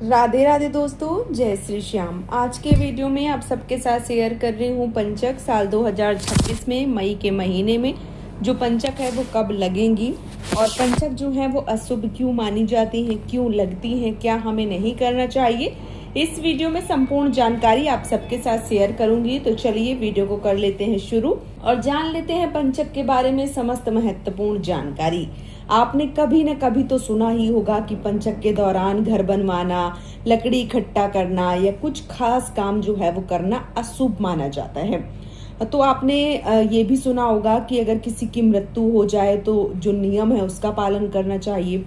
राधे राधे दोस्तों, जय श्री श्याम। आज के वीडियो में आप सबके साथ शेयर कर रही हूँ पंचक साल 2026 में मई के महीने में जो पंचक है वो कब लगेंगी और पंचक जो है वो अशुभ क्यों मानी जाती हैं, क्यों लगती हैं, क्या हमें नहीं करना चाहिए। इस वीडियो में संपूर्ण जानकारी आप सबके साथ शेयर करूंगी। तो चलिए वीडियो को कर लेते हैं शुरू और जान लेते हैं पंचक के बारे में समस्त महत्वपूर्ण जानकारी। आपने कभी न कभी तो सुना ही होगा कि पंचक के दौरान घर बनवाना, लकड़ी इकट्ठा करना या कुछ खास काम जो है वो करना अशुभ माना जाता है। तो आपने ये भी सुना होगा कि अगर किसी की मृत्यु हो जाए तो जो नियम है उसका पालन करना चाहिए।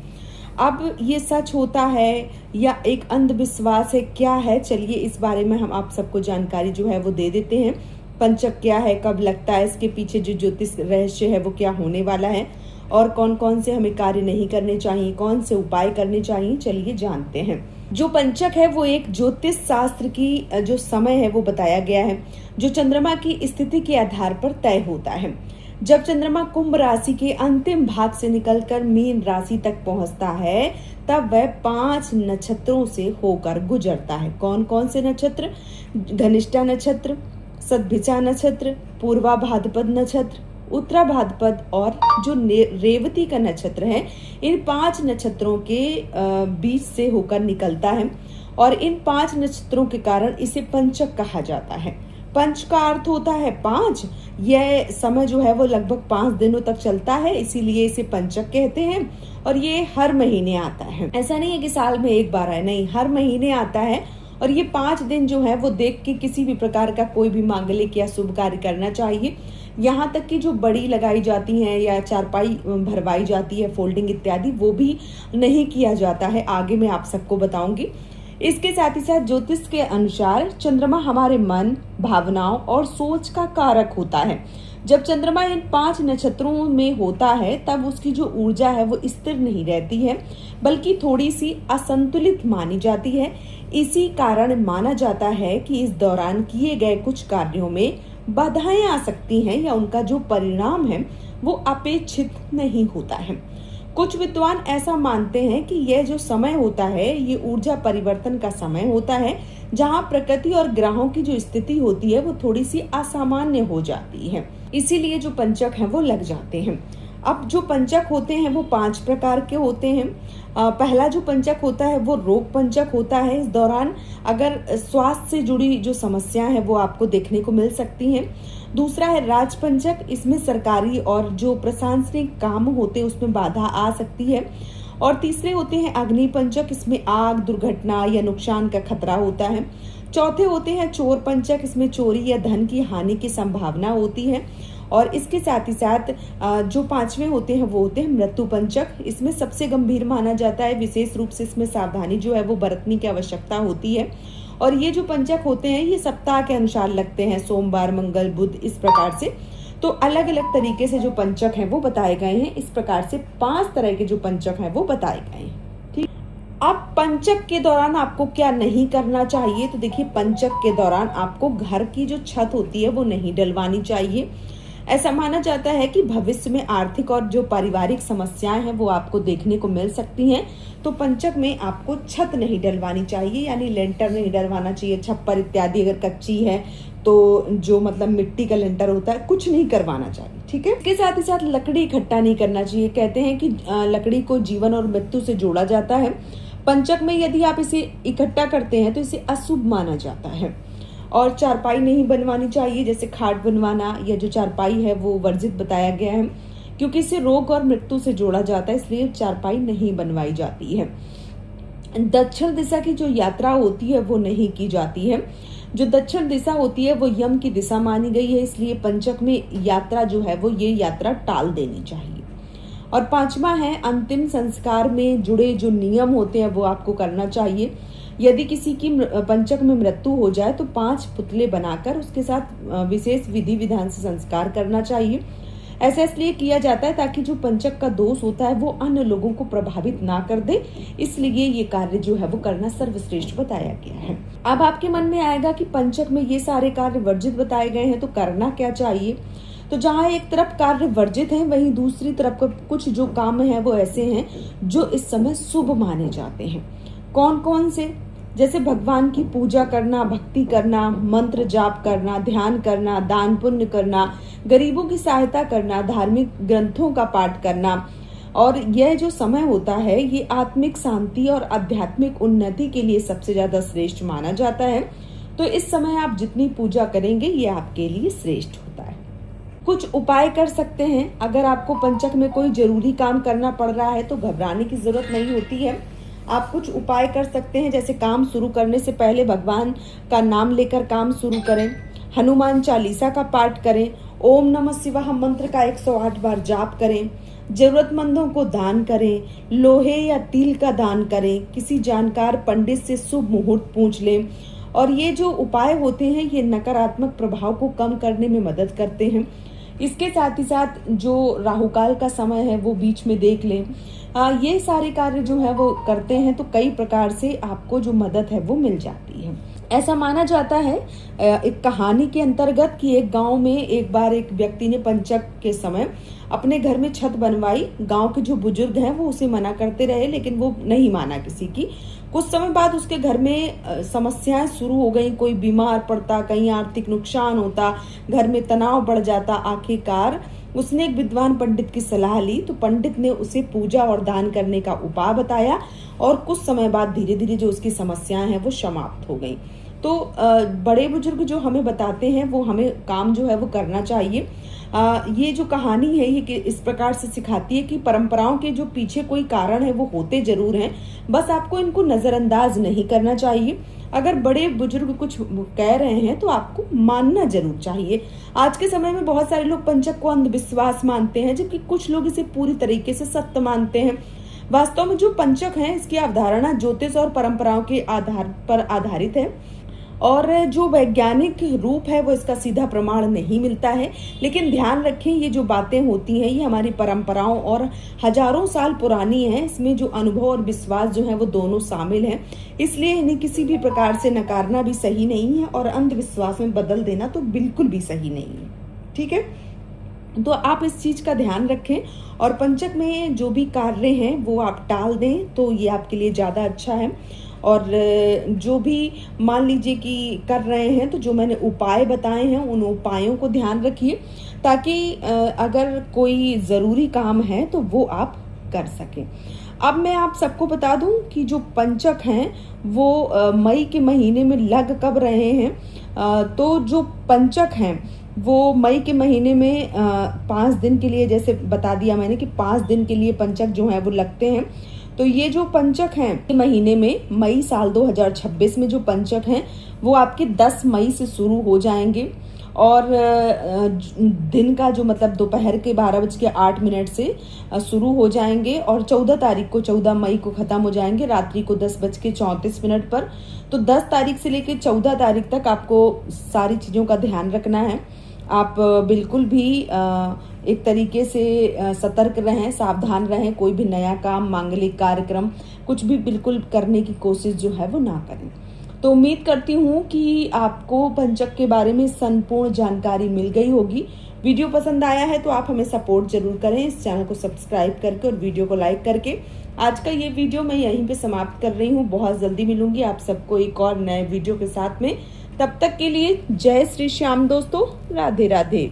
अब ये सच होता है या एक अंधविश्वास है, क्या है, चलिए इस बारे में हम आप सबको जानकारी जो है वो दे देते हैं। पंचक क्या है, कब लगता है, इसके पीछे जो ज्योतिष रहस्य है वो क्या होने वाला है और कौन कौन से हमें कार्य नहीं करने चाहिए, कौन से उपाय करने चाहिए, चलिए जानते हैं। जो पंचक है वो एक ज्योतिष शास्त्र की जो समय है वो बताया गया है, जो चंद्रमा की स्थिति के आधार पर तय होता है। जब चंद्रमा कुंभ राशि के अंतिम भाग से निकलकर मीन राशि तक पहुंचता है तब वह 5 नक्षत्रों से होकर गुजरता है। कौन कौन से नक्षत्र? धनिष्ठा नक्षत्र, सद्भिजा नक्षत्र, पूर्वा भाद्रपद नक्षत्र, उत्तरा भाद्रपद और जो रेवती का नक्षत्र है। इन 5 नक्षत्रों के बीच से होकर निकलता है और इन 5 नक्षत्रों के कारण इसे पंचक कहा जाता है। पंच का अर्थ होता है 5। यह समय जो है वो लगभग 5 दिनों तक चलता है, इसीलिए इसे पंचक कहते हैं। और ये हर महीने आता है, ऐसा नहीं है कि साल में एक बार है, नहीं, हर महीने आता है। और ये 5 दिन जो है वो देख के किसी भी प्रकार का कोई भी मांगलिक या शुभ कार्य करना चाहिए। यहाँ तक कि जो बड़ी लगाई जाती हैं या चारपाई भरवाई जाती है, फोल्डिंग इत्यादि, वो भी नहीं किया जाता है। आगे मैं आप सबको बताऊंगी। इसके साथ ही साथ ज्योतिष के अनुसार चंद्रमा हमारे मन, भावनाओं और सोच का कारक होता है। जब चंद्रमा इन 5 नक्षत्रों में होता है तब उसकी जो ऊर्जा है वो स्थिर नहीं रहती है, बल्कि थोड़ी सी असंतुलित मानी जाती है। इसी कारण माना जाता है कि इस दौरान किए गए कुछ कार्यों में बाधाएं आ सकती हैं या उनका जो परिणाम है वो अपेक्षित नहीं होता है। कुछ विद्वान ऐसा मानते हैं कि यह जो समय होता है ये ऊर्जा परिवर्तन का समय होता है, जहां प्रकृति और ग्रहों की जो स्थिति होती है वो थोड़ी सी असामान्य हो जाती है, इसीलिए जो पंचक हैं वो लग जाते हैं। अब जो पंचक होते हैं वो 5 प्रकार के होते हैं। पहला जो पंचक होता है वो रोग पंचक होता है। इस दौरान अगर स्वास्थ्य से जुड़ी जो समस्याएं हैं वो आपको देखने को मिल सकती हैं। दूसरा है राज पंचक, इसमें सरकारी और जो प्रशासनिक काम होते हैं उसमें बाधा आ सकती है। और तीसरे होते हैं अग्नि पंचक, इसमें आग, दुर्घटना या नुकसान का खतरा होता है। चौथे होते हैं चोर पंचक, इसमें चोरी या धन की हानि की संभावना होती है। और इसके साथ ही साथ जो 5वें होते हैं वो होते हैं मृत्यु पंचक, इसमें सबसे गंभीर माना जाता है। विशेष रूप से इसमें सावधानी जो है वो बरतने की आवश्यकता होती है। और ये जो पंचक होते हैं ये सप्ताह के अनुसार लगते हैं, सोमवार, मंगल, बुध, इस प्रकार से। तो अलग अलग तरीके से जो पंचक हैं वो बताए गए हैं। इस प्रकार से 5 तरह के जो पंचक हैं वो बताए गए हैं। ठीक, अब पंचक के दौरान आपको क्या नहीं करना चाहिए? तो देखिए, पंचक के दौरान आपको घर की जो छत होती है वो नहीं डलवानी चाहिए। ऐसा माना जाता है कि भविष्य में आर्थिक और जो पारिवारिक समस्याएं हैं वो आपको देखने को मिल सकती हैं। तो पंचक में आपको छत नहीं डलवानी चाहिए, यानी लेंटर नहीं डलवाना चाहिए, छप्पर इत्यादि अगर कच्ची है तो जो मतलब मिट्टी का लेंटर होता है कुछ नहीं करवाना चाहिए। ठीक है। इसके साथ ही साथ लकड़ी इकट्ठा नहीं करना चाहिए। कहते हैं कि लकड़ी को जीवन और मृत्यु से जोड़ा जाता है। पंचक में यदि आप इसे इकट्ठा करते हैं तो इसे अशुभ माना जाता है। और चारपाई नहीं बनवानी चाहिए, जैसे खाट बनवाना या जो चारपाई है वो वर्जित बताया गया है, क्योंकि इसे रोग और मृत्यु से जोड़ा जाता है, इसलिए चारपाई नहीं बनवाई जाती है। दक्षिण दिशा की जो यात्रा होती है वो नहीं की जाती है। जो दक्षिण दिशा होती है वो यम की दिशा मानी गई है, इसलिए पंचक में यात्रा जो है वो ये यात्रा टाल देनी चाहिए। और 5वां है अंतिम संस्कार में जुड़े जो नियम होते हैं वो आपको करना चाहिए। यदि किसी की पंचक में मृत्यु हो जाए तो 5 पुतले बनाकर उसके साथ विशेष विधि विधान से संस्कार करना चाहिए। ऐसा इसलिए किया जाता है ताकि जो पंचक का दोष होता है वो अन्य लोगों को प्रभावित ना कर दे, इसलिए ये कार्य जो है वो करना सर्वश्रेष्ठ बताया गया है। अब आपके मन में आएगा कि पंचक में ये सारे कार्य वर्जित बताए गए हैं तो करना क्या चाहिए? तो जहाँ एक तरफ कार्य वर्जित है वहीं दूसरी तरफ कुछ जो काम है वो ऐसे हैं जो इस समय शुभ माने जाते हैं। कौन कौन से? जैसे भगवान की पूजा करना, भक्ति करना, मंत्र जाप करना, ध्यान करना, दान पुण्य करना, गरीबों की सहायता करना, धार्मिक ग्रंथों का पाठ करना। और यह जो समय होता है ये आत्मिक शांति और आध्यात्मिक उन्नति के लिए सबसे ज्यादा श्रेष्ठ माना जाता है। तो इस समय आप जितनी पूजा करेंगे ये आपके लिए श्रेष्ठ होता है। कुछ उपाय कर सकते हैं। अगर आपको पंचक में कोई जरूरी काम करना पड़ रहा है तो घबराने की जरूरत नहीं होती है। आप कुछ उपाय कर सकते हैं, जैसे काम शुरू करने से पहले भगवान का नाम लेकर काम शुरू करें, हनुमान चालीसा का पाठ करें, ओम नमः शिवाय मंत्र का 108 बार जाप करें, जरूरतमंदों को दान करें, लोहे या तिल का दान करें, किसी जानकार पंडित से शुभ मुहूर्त पूछ लें। और ये जो उपाय होते हैं ये नकारात्मक प्रभाव को कम करने में मदद करते हैं। इसके साथ ही साथ जो राहुकाल का समय है वो बीच में देख लें। ये सारे कार्य जो है वो करते हैं तो कई प्रकार से आपको जो मदद है वो मिल जाती है। ऐसा माना जाता है एक कहानी के अंतर्गत कि एक गांव में एक बार एक व्यक्ति ने पंचक के समय अपने घर में छत बनवाई। गांव के जो बुजुर्ग हैं वो उसे मना करते रहे लेकिन वो नहीं माना किसी की। कुछ समय बाद उसके घर में समस्याएं शुरू हो गई। कोई बीमार पड़ता, कहीं आर्थिक नुकसान होता, घर में तनाव बढ़ जाता। आखिरकार उसने एक विद्वान पंडित की सलाह ली तो पंडित ने उसे पूजा और दान करने का उपाय बताया और कुछ समय बाद धीरे धीरे जो उसकी समस्याएं हैं वो समाप्त हो गई। तो बड़े बुजुर्ग जो हमें बताते हैं वो हमें काम जो है वो करना चाहिए। ये जो कहानी है ये इस प्रकार से सिखाती है कि परंपराओं के जो पीछे कोई कारण है वो होते जरूर हैं, बस आपको इनको नजरअंदाज नहीं करना चाहिए। अगर बड़े बुजुर्ग कुछ कह रहे हैं तो आपको मानना जरूर चाहिए। आज के समय में बहुत सारे लोग पंचक को अंधविश्वास मानते हैं जबकि कुछ लोग इसे पूरी तरीके से सत्य मानते हैं। वास्तव में जो पंचक है इसकी अवधारणा ज्योतिष और परंपराओं के आधार पर आधारित है और जो वैज्ञानिक रूप है वो इसका सीधा प्रमाण नहीं मिलता है। लेकिन ध्यान रखें ये जो बातें होती हैं ये हमारी परंपराओं और हजारों साल पुरानी हैं। इसमें जो अनुभव और विश्वास जो है वो दोनों शामिल हैं, इसलिए इन्हें किसी भी प्रकार से नकारना भी सही नहीं है और अंधविश्वास में बदल देना तो बिल्कुल भी सही नहीं है। ठीक है, तो आप इस चीज का ध्यान रखें और पंचक में जो भी कार्य हैं वो आप टाल दें तो ये आपके लिए ज्यादा अच्छा है। और जो भी मान लीजिए कि कर रहे हैं तो जो मैंने उपाय बताए हैं उन उपायों को ध्यान रखिए ताकि अगर कोई ज़रूरी काम है तो वो आप कर सकें। अब मैं आप सबको बता दूं कि जो पंचक हैं वो मई के महीने में लग कब रहे हैं। तो जो पंचक हैं वो मई के महीने में 5 दिन के लिए, जैसे बता दिया मैंने कि 5 दिन के लिए पंचक जो है वो लगते हैं। तो ये जो पंचक हैं महीने में मई साल 2026 में जो पंचक हैं वो आपके 10 मई से शुरू हो जाएंगे और दिन का जो मतलब दोपहर के 12:08 से शुरू हो जाएंगे और 14 मई को खत्म हो जाएंगे रात्रि को 10:34 पर। तो 10 तारीख से लेकर 14 तारीख तक आपको सारी चीज़ों का ध्यान रखना है। आप बिल्कुल भी एक तरीके से सतर्क रहें, सावधान रहें। कोई भी नया काम, मांगलिक कार्यक्रम कुछ भी बिल्कुल करने की कोशिश जो है वो ना करें। तो उम्मीद करती हूँ कि आपको पंचक के बारे में संपूर्ण जानकारी मिल गई होगी। वीडियो पसंद आया है तो आप हमें सपोर्ट जरूर करें, इस चैनल को सब्सक्राइब करके और वीडियो को लाइक करके। आज का ये वीडियो मैं यहीं पे समाप्त कर रही हूँ। बहुत जल्दी मिलूंगी आप सबको एक और नए वीडियो के साथ में। तब तक के लिए जय श्री श्याम दोस्तों, राधे राधे।